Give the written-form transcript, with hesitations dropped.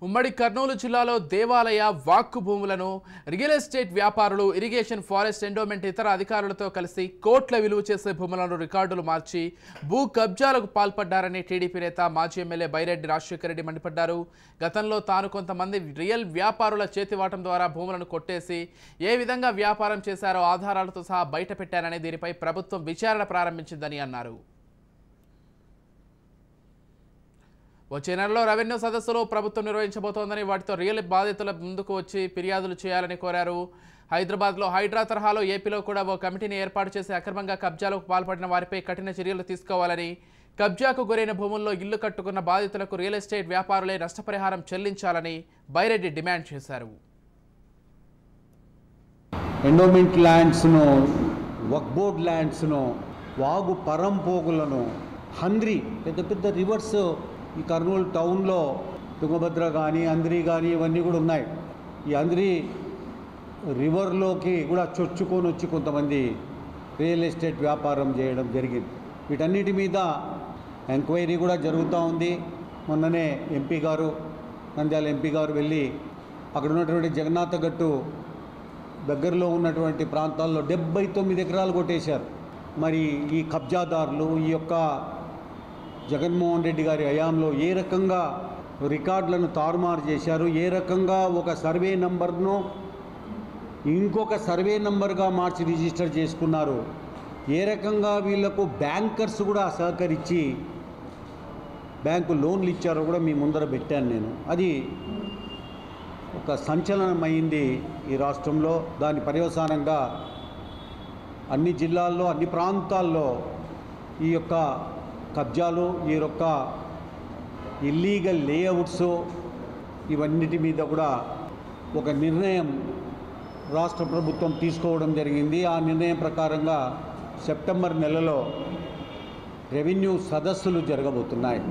ఉమ్మడి కర్నూలు జిల్లాలో దేవాలయ వాక్కు భూములను రియల్ ఎస్టేట్ వ్యాపారులు ఇరిగేషన్ ఫారెస్ట్ ఎండోమెంట్ ఇతర అధికారులతో కలిసి కోట్ల విలువ చేసే భూములను రికార్డులు మార్చి భూ కబ్జాలకు పాల్పడ్డారని టీడీపీ నేత మాజీ ఎమ్మెల్యే బైరెడ్డి రాజశేఖర రెడ్డి మండిపడ్డారు. గతంలో తాను కొంతమంది రియల్ వ్యాపారుల చేతివాటం ద్వారా భూములను కొట్టేసి ఏ విధంగా వ్యాపారం చేశారో ఆధారాలతో సహా బయటపెట్టారని దీనిపై ప్రభుత్వం విచారణ ప్రారంభించిందని అన్నారు. వచ్చే నెలలో రెవెన్యూ సదస్సులు ప్రభుత్వం నిర్వహించబోతోందని వాటితో రియల్ బాధితుల ముందుకు వచ్చి ఫిర్యాదులు చేయాలని కోరారు. హైదరాబాద్లో హైడ్రా తరహాలో ఏపీలో కూడా ఓ కమిటీని ఏర్పాటు చేసి అక్రమంగా కబ్జాలకు పాల్పడిన వారిపై కఠిన చర్యలు తీసుకోవాలని, కబ్జాకు గురైన భూముల్లో ఇల్లు కట్టుకున్న బాధితులకు రియల్ ఎస్టేట్ వ్యాపారులే నష్టపరిహారం చెల్లించాలని బైరెడ్డి డిమాండ్ చేశారు. ఎండోమెంట్ ల్యాండ్స్ను, వక్ఫ్ బోర్డ్ ల్యాండ్స్ను, వాగు పరంపోగులను, హంద్రి పెద్ద పెద్ద రివర్స్ ఈ కర్నూలు టౌన్లో తుంగభద్ర కానీ అంద్రి కానీ ఇవన్నీ కూడా ఉన్నాయి. ఈ అంద్రి రివర్లోకి కూడా చొచ్చుకొని వచ్చి కొంతమంది రియల్ ఎస్టేట్ వ్యాపారం చేయడం జరిగింది. వీటన్నిటి మీద ఎంక్వైరీ కూడా జరుగుతూ ఉంది. మొన్ననే ఎంపీ గారు, నంద్యాల ఎంపీ గారు వెళ్ళి అక్కడ ఉన్నటువంటి జగన్నాథ గట్టు దగ్గరలో ఉన్నటువంటి ప్రాంతాల్లో 79 ఎకరాలు కొట్టేశారు. మరి ఈ కబ్జాదారులు ఈ యొక్క జగన్మోహన్ రెడ్డి గారి హయాంలో ఏ రకంగా రికార్డులను తారుమారు చేశారు, ఏ రకంగా ఒక సర్వే నంబర్ను ఇంకొక సర్వే నంబర్గా మార్చి రిజిస్టర్ చేసుకున్నారు, ఏ రకంగా వీళ్లకు బ్యాంకర్స్ కూడా సహకరించి బ్యాంకు లోన్లు ఇచ్చారో కూడా మీ ముందర పెట్టాను నేను. అది ఒక సంచలనమైంది ఈ రాష్ట్రంలో. దాని పర్యవసానంగా అన్ని జిల్లాల్లో అన్ని ప్రాంతాల్లో ఈ యొక్క కబ్జాలు, ఈ యొక్క ఇల్లీగల్ లేఅవుట్స్ ఇవన్నిటి మీద కూడా ఒక నిర్ణయం రాష్ట్ర ప్రభుత్వం తీసుకోవడం జరిగింది. ఆ నిర్ణయం ప్రకారంగా సెప్టెంబర్ నెలలో రెవెన్యూ సదస్సులు జరగబోతున్నాయి.